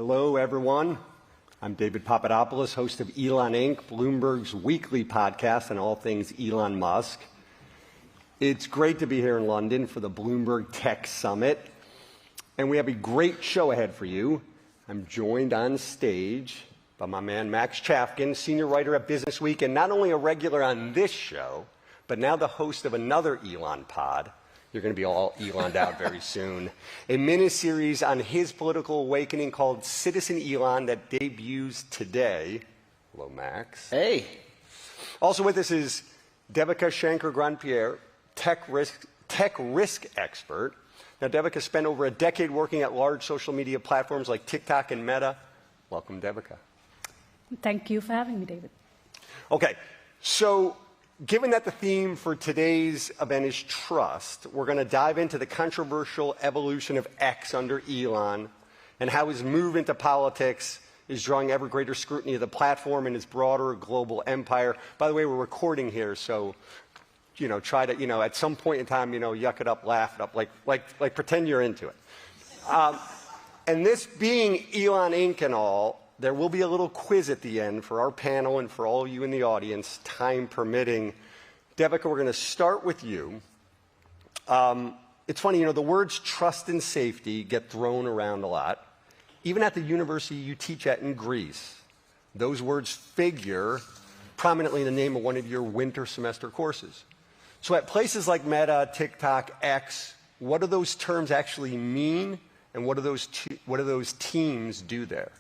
Hello, everyone. I'm David Papadopoulos, host of Elon Inc., Bloomberg's weekly podcast on all things Elon Musk. It's great to be here in London for the Bloomberg Tech Summit, and we have a great show ahead for you. I'm joined on stage by my man Max Chafkin, senior writer at Business Week, and not only a regular on this show, but now the host of another Elon pod. You're going to be all Elon'd out very soon. A mini-series on his political awakening called Citizen Elon that debuts today. Hello, Max. Hey. Also with us is Devika Shanker-Grandpierre, tech risk expert. Now, Devika spent over a decade working at large social media platforms like TikTok and Meta. Welcome, Devika. Thank you for having me, David. Okay, so given that the theme for today's event is trust, we're going to dive into the controversial evolution of X under Elon and how his move into politics is drawing ever greater scrutiny of the platform and its broader global empire. By the way, we're recording here, so try to, at some point in time, yuck it up, laugh it up, like pretend you're into it. And this being Elon Inc. and all, there will be a little quiz at the end for our panel and for all you in the audience, time permitting. Devika, we're going to start with you. It's funny, the words trust and safety get thrown around a lot. Even at the university you teach at in Greece, those words figure prominently in the name of one of your winter semester courses. So at places like Meta, TikTok, X, what do those terms actually mean, and what do those teams do there?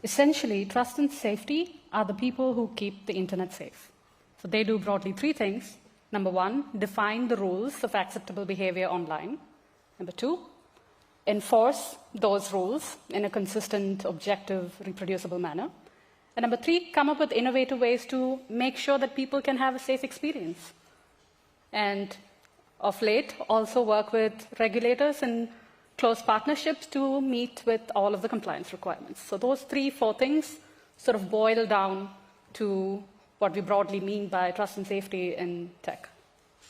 Essentially, trust and safety are the people who keep the internet safe. So they do broadly three things. Number one, define the rules of acceptable behavior online. Number two, enforce those rules in a consistent, objective, reproducible manner. And number three, come up with innovative ways to make sure that people can have a safe experience. And of late, also work with regulators and close partnerships to meet with all of the compliance requirements. So those 3-4 things sort of boil down to what we broadly mean by trust and safety in tech.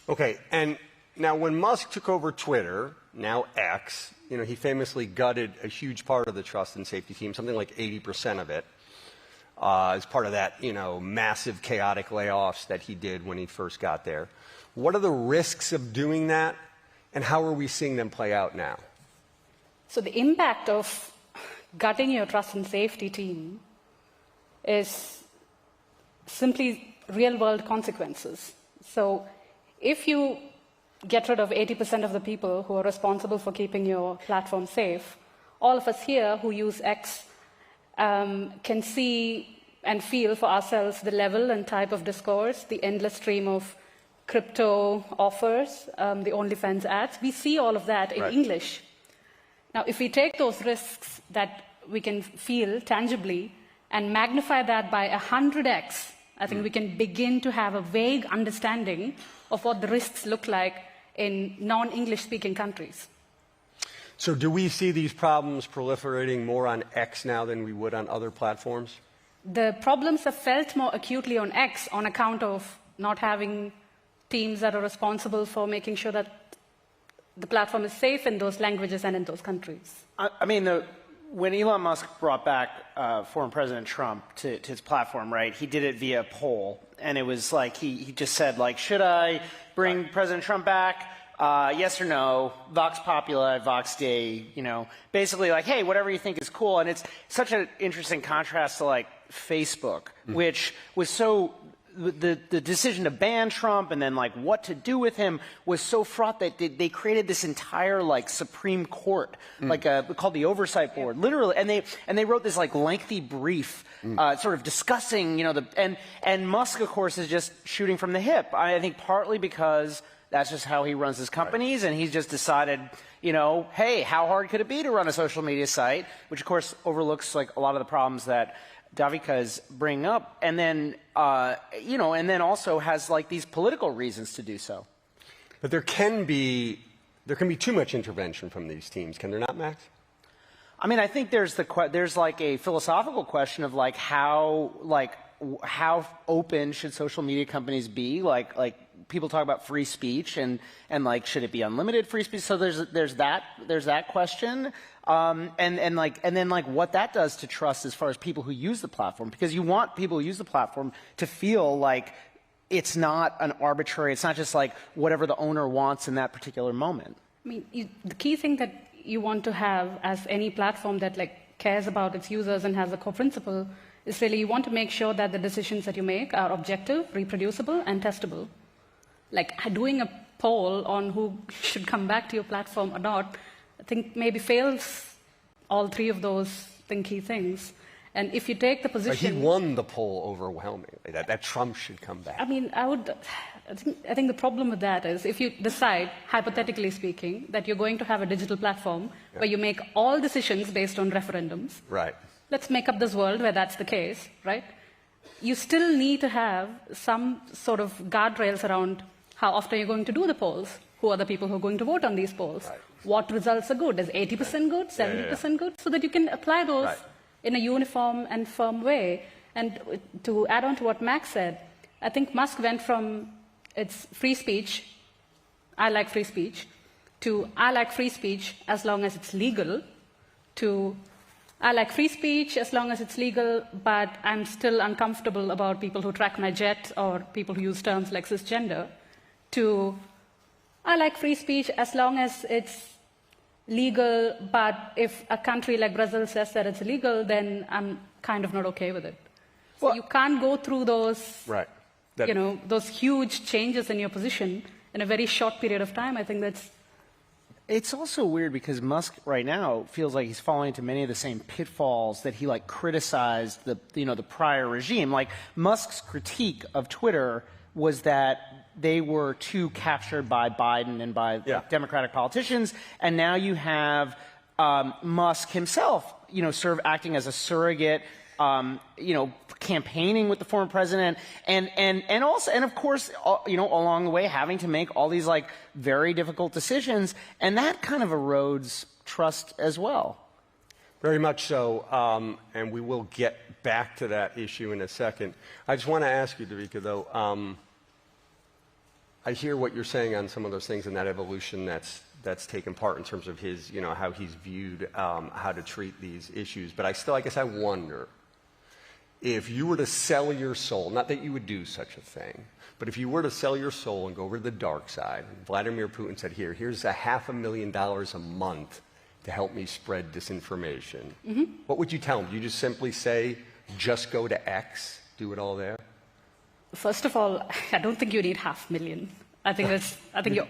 Okay, and now when Musk took over Twitter, now X, he famously gutted a huge part of the trust and safety team, something like 80% of it, as part of that, massive chaotic layoffs that he did when he first got there. What are the risks of doing that, and how are we seeing them play out now? So the impact of gutting your trust and safety team is simply real-world consequences. So if you get rid of 80% of the people who are responsible for keeping your platform safe, all of us here who use X can see and feel for ourselves the level and type of discourse, the endless stream of crypto offers, the OnlyFans ads. We see all of that in English. Now, if we take those risks that we can feel tangibly and magnify that by 100x, I think we can begin to have a vague understanding of what the risks look like in non-English speaking countries. So do we see these problems proliferating more on X now than we would on other platforms? The problems are felt more acutely on X on account of not having teams that are responsible for making sure that the platform is safe in those languages and in those countries. I mean, when Elon Musk brought back former President Trump to his platform, right, he did it via poll. And it was like he just said, like, should I bring President Trump back? Yes or no? Vox Populi, Vox Dei, basically like, hey, whatever you think is cool. And it's such an interesting contrast to, like, Facebook, which was so the decision to ban Trump and then like what to do with him was so fraught that they created this entire like Supreme Court, like called the Oversight Board, literally, and they wrote this like lengthy brief, sort of discussing, and Musk, of course, is just shooting from the hip. I think partly because that's just how he runs his companies, and he's just decided, hey, how hard could it be to run a social media site, which of course overlooks like a lot of the problems that Devika is bringing up, and then, and then also has like these political reasons to do so. But there can be too much intervention from these teams, can there not, Max? I mean, I think there's like a philosophical question of like how open should social media companies be? Like people talk about free speech and like, should it be unlimited free speech? So there's that question. And then what that does to trust as far as people who use the platform, because you want people who use the platform to feel like it's not an arbitrary, it's not just like whatever the owner wants in that particular moment. I mean, the key thing that you want to have as any platform that cares about its users and has a core principle is really you want to make sure that the decisions that you make are objective, reproducible, and testable. Like doing a poll on who should come back to your platform or not, I think maybe fails all three of those key things. And if you take the position... But he won the poll overwhelmingly, that Trump should come back. I mean, I think the problem with that is if you decide, hypothetically speaking, that you're going to have a digital platform where you make all decisions based on referendums. Right. Let's make up this world where that's the case, right? You still need to have some sort of guardrails around how often you're going to do the polls, who are the people who are going to vote on these polls, what results are good, is 80% good, 70% good, so that you can apply those in a uniform and firm way. And to add on to what Max said, I think Musk went from it's free speech, I like free speech, to I like free speech as long as it's legal, to I like free speech as long as it's legal, but I'm still uncomfortable about people who track my jet or people who use terms like cisgender, to I like free speech as long as it's legal, but if a country like Brazil says that it's illegal, then I'm kind of not okay with it. So Well, you can't go through those, right. those huge changes in your position in a very short period of time. I think that's... It's also weird because Musk right now feels like he's falling into many of the same pitfalls that he criticized the prior regime. Like Musk's critique of Twitter was that they were too captured by Biden and by Democratic politicians, and now you have Musk himself, sort of acting as a surrogate, campaigning with the former president, and also, and of course, along the way, having to make all these very difficult decisions, and that kind of erodes trust as well. Very much so, and we will get back to that issue in a second. I just want to ask you, Devika, though, I hear what you're saying on some of those things and that evolution that's taken part in terms of his, how he's viewed how to treat these issues. But I guess I wonder, if you were to sell your soul, not that you would do such a thing, but if you were to sell your soul and go over to the dark side, and Vladimir Putin said, here's $500,000 a month to help me spread disinformation, what would you tell him? You just simply say, just go to X, do it all there? First of all, I don't think you need $500,000. I think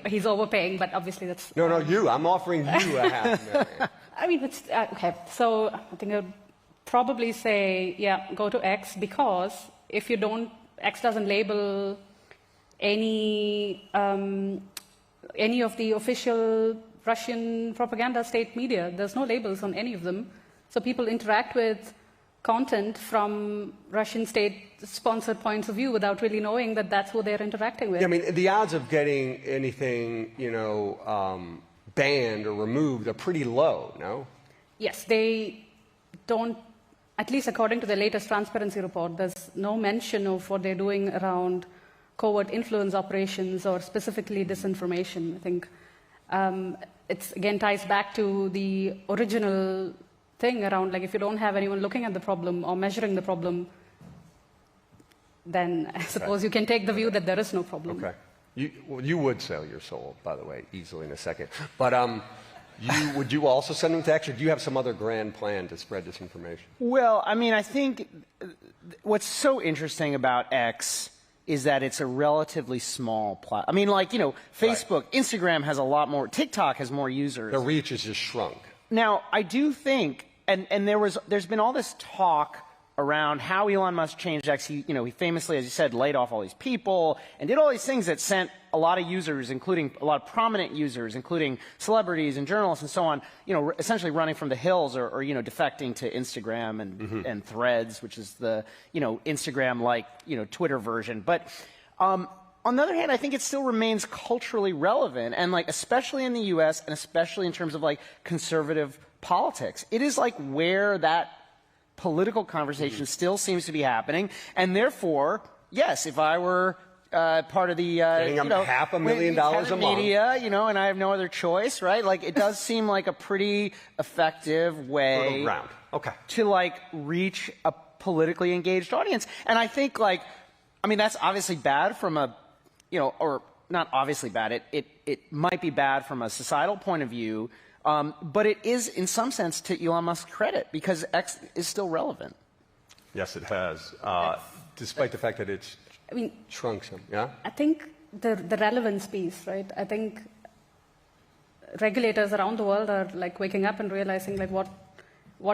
he's overpaying, but obviously that's... No, you. I'm offering you $500,000. I mean, it's, okay, so I think I'd probably say, go to X, because if you don't, X doesn't label any of the official Russian propaganda state media. There's no labels on any of them. So people interact with content from Russian state-sponsored points of view without really knowing that that's who they're interacting with. Yeah, I mean, the odds of getting anything, banned or removed are pretty low, no? Yes, they don't, at least according to the latest transparency report, there's no mention of what they're doing around covert influence operations or specifically disinformation. I think it again ties back to the original thing around, if you don't have anyone looking at the problem or measuring the problem, then I suppose you can take the view that there is no problem. Okay. You would sell your soul, by the way, easily in a second. But would you also send them to X, or do you have some other grand plan to spread this information? Well, I mean, I think what's so interesting about X is that it's a relatively small platform. I mean, Facebook, Instagram has a lot more, TikTok has more users. The reach has just shrunk. Now, I do think, and there's been all this talk around how Elon Musk changed X. He famously, as you said, laid off all these people and did all these things that sent a lot of users, including a lot of prominent users, including celebrities and journalists and so on, essentially running from the hills or defecting to Instagram and Threads, which is the, Instagram-like, Twitter version. But on the other hand, I think it still remains culturally relevant, and especially in the U.S. and especially in terms of conservative politics. It is where that political conversation still seems to be happening, and therefore, yes, if I were part of the Getting them $500,000 a month. media, and I have no other choice, right? Like, it does seem like a pretty effective way to like reach a politically engaged audience. And I think that's obviously bad from a, or not obviously bad. It might be bad from a societal point of view, but it is in some sense to Elon Musk's credit because X is still relevant. Yes, it has, despite the fact that it's shrunk some. Yeah. I think the relevance piece, right? I think regulators around the world are like waking up and realizing like what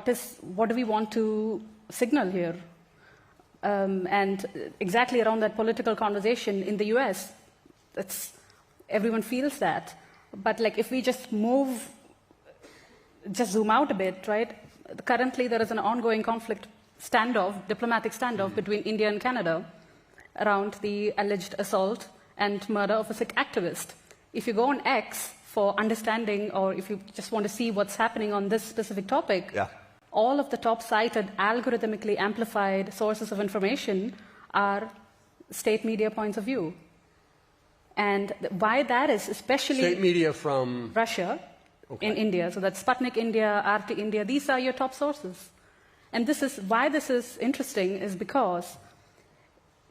do we want to signal here? And exactly around that political conversation in the US, everyone feels that. But like if we just zoom out a bit, right? Currently there is an ongoing diplomatic standoff between India and Canada around the alleged assault and murder of a Sikh activist. If you go on X for understanding, or if you just want to see what's happening on this specific topic, all of the top cited algorithmically amplified sources of information are state media points of view. And why that is especially... State media from... Russia, in India. So that's Sputnik India, RT India. These are your top sources. And why this is interesting is because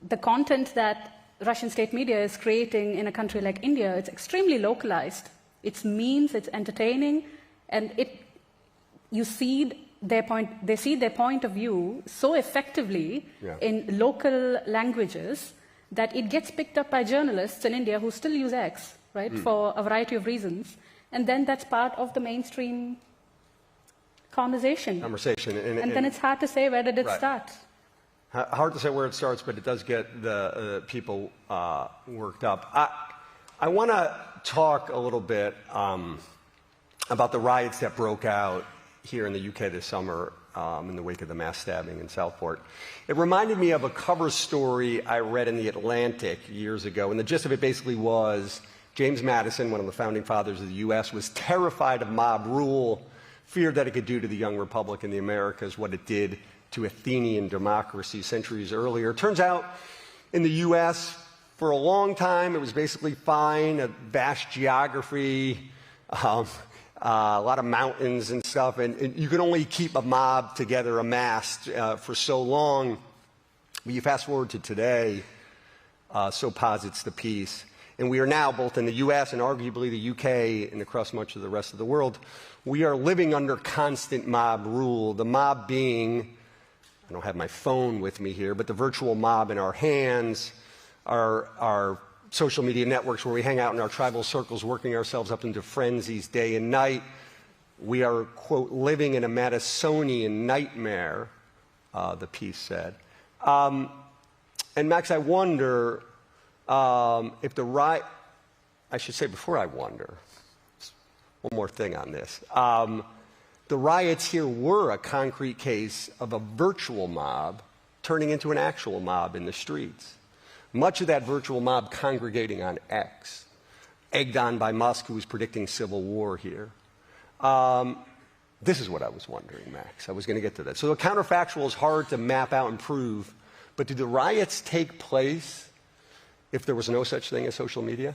the content that Russian state media is creating in a country like India, it's extremely localized. It's memes, it's entertaining, and they seed their point of view so effectively in local languages that it gets picked up by journalists in India who still use X, right, for a variety of reasons. And then that's part of the mainstream conversation. And then it's hard to say where did it start. Hard to say where it starts, but it does get the people worked up. I want to talk a little bit about the riots that broke out here in the UK this summer in the wake of the mass stabbing in Southport. It reminded me of a cover story I read in The Atlantic years ago, and the gist of it basically was James Madison, one of the founding fathers of the U.S., was terrified of mob rule, feared that it could do to the young republic in the Americas what it did to Athenian democracy centuries earlier. It turns out in the U.S., for a long time, it was basically fine, a vast geography, a lot of mountains and stuff, and you can only keep a mob together amassed for so long. But you fast forward to today, so posits the piece. And we are now, both in the U.S. and arguably the U.K. and across much of the rest of the world, we are living under constant mob rule. The mob being, I don't have my phone with me here, but the virtual mob in our hands, our social media networks where we hang out in our tribal circles, working ourselves up into frenzies day and night. We are, quote, living in a Madisonian nightmare, the piece said. And Max, I wonder if I should say before I wonder, one more thing on this. The riots here were a concrete case of a virtual mob turning into an actual mob in the streets. Much of that virtual mob congregating on X, egged on by Musk, who was predicting civil war here. This is what I was wondering, Max. I was going to get to that. So the counterfactual is hard to map out and prove, but did the riots take place if there was no such thing as social media?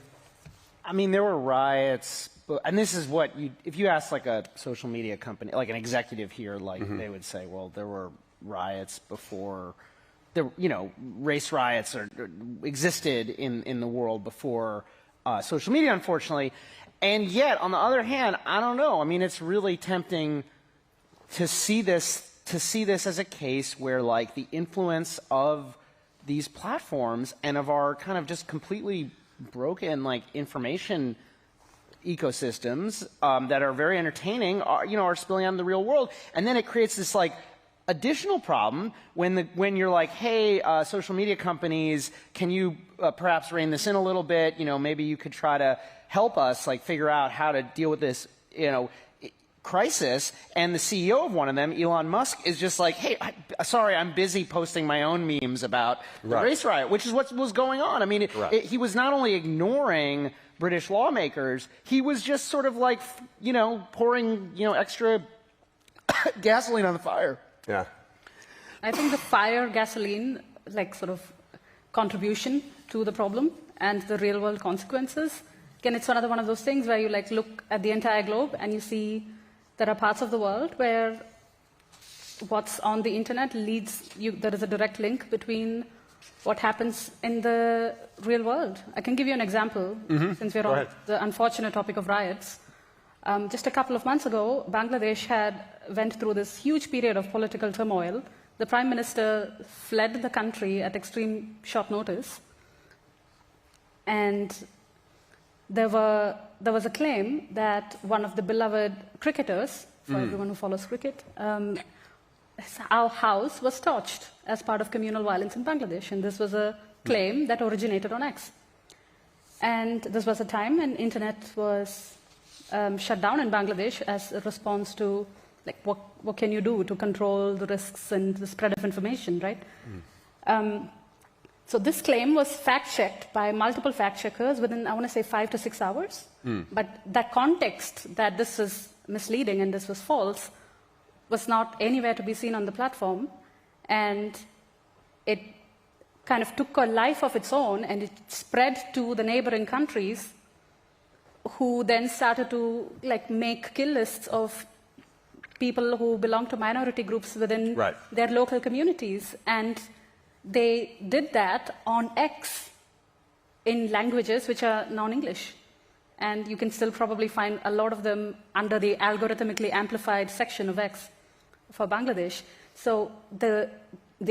I mean, there were riots, and this is what if you ask like a social media company, like an executive here, like they would say, well, there were riots before. Race riots existed in the world before social media, unfortunately. And yet, on the other hand, I don't know. I mean, it's really tempting to see this as a case where, like, the influence of these platforms and of our kind of just completely broken, like, information ecosystems that are very entertaining are spilling out in the real world. And then it creates this, like, additional problem when you're like, hey, social media companies, can you perhaps rein this in a little bit? Maybe you could try to help us like figure out how to deal with this, crisis. And the CEO of one of them, Elon Musk, is just like, hey, sorry, I'm busy posting my own memes about the race riot, which is what was going on. I mean, he was not only ignoring British lawmakers, he was just sort of like, pouring, extra gasoline on the fire. Yeah. I think the fire gasoline, like sort of contribution to the problem and the real-world consequences. Again, it's one of those things where you look at the entire globe and you see there are parts of the world where what's on the internet there is a direct link between what happens in the real world. I can give you an example, since we're on the unfortunate topic of riots. Just a couple of months ago, Bangladesh went through this huge period of political turmoil. The Prime Minister fled the country at extreme short notice. And there was a claim that one of the beloved cricketers, for everyone who follows cricket, our house was torched as part of communal violence in Bangladesh. And this was a claim that originated on X. And this was a time when internet was shut down in Bangladesh as a response to what can you do to control the risks and the spread of information, right? So this claim was fact-checked by multiple fact-checkers within, I want to say, 5 to 6 hours. But that context that this is misleading and this was false was not anywhere to be seen on the platform. And it kind of took a life of its own, and it spread to the neighboring countries, who then started to make kill lists of people who belong to minority groups within their local communities. And they did that on X in languages which are non-English. And you can still probably find a lot of them under the algorithmically amplified section of X for Bangladesh. So the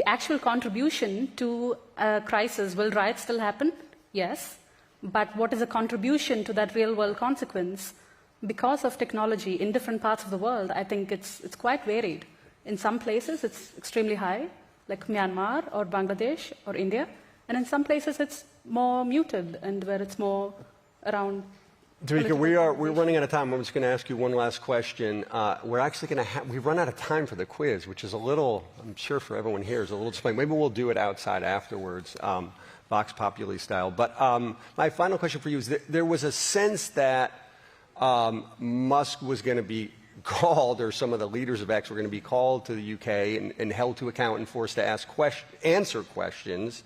actual contribution to a crisis, will riots still happen? Yes. But what is the contribution to that real-world consequence? Because of technology in different parts of the world, I think it's quite varied. In some places, it's extremely high, like Myanmar or Bangladesh or India. And in some places, it's more muted, and where it's more around. Devika, we're running out of time. I'm just going to ask you one last question. We're actually going to we've run out of time for the quiz, which is a little, I'm sure for everyone here, is a little disappointing. Maybe we'll do it outside afterwards, Vox Populi style. But my final question for you is that there was a sense that Musk was going to be called, or some of the leaders of X were going to be called to the UK and held to account and forced to answer questions.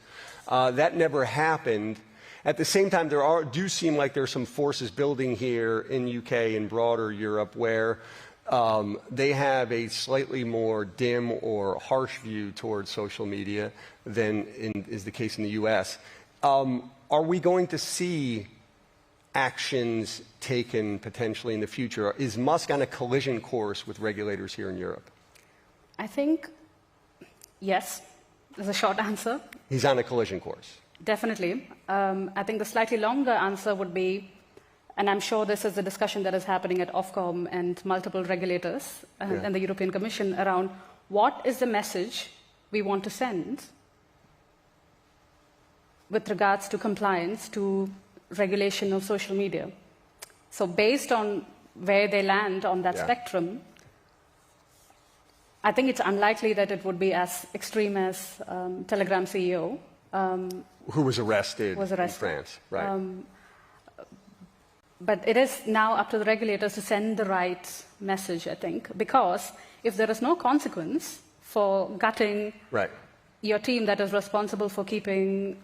That never happened. At the same time, do seem like there are some forces building here in UK and broader Europe where they have a slightly more dim or harsh view towards social media than is the case in the US. Are we going to see actions taken potentially in the future? Is Musk on a collision course with regulators here in Europe? I think yes, is a short answer. He's on a collision course. Definitely. I think the slightly longer answer would be, and I'm sure this is a discussion that is happening at Ofcom and multiple regulators and the European Commission around what is the message we want to send with regards to compliance to regulation of social media. So based on where they land on that spectrum, I think it's unlikely that it would be as extreme as Telegram CEO. Who was arrested in France, right? But it is now up to the regulators to send the right message, I think, because if there is no consequence for gutting your team that is responsible for keeping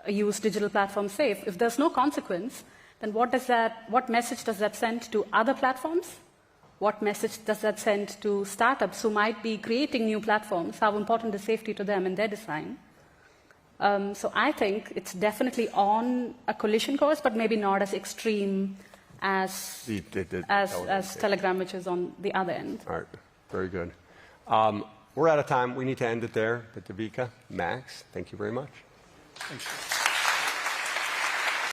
a used digital platform safe, if there's no consequence, then what message does that send to other platforms? What message does that send to startups who might be creating new platforms? How important is safety to them in their design? So I think it's definitely on a collision course, but maybe not as extreme as Telegram, which is on the other end. All right, very good. We're out of time. We need to end it there. But Devika, Max, thank you very much. Thanks.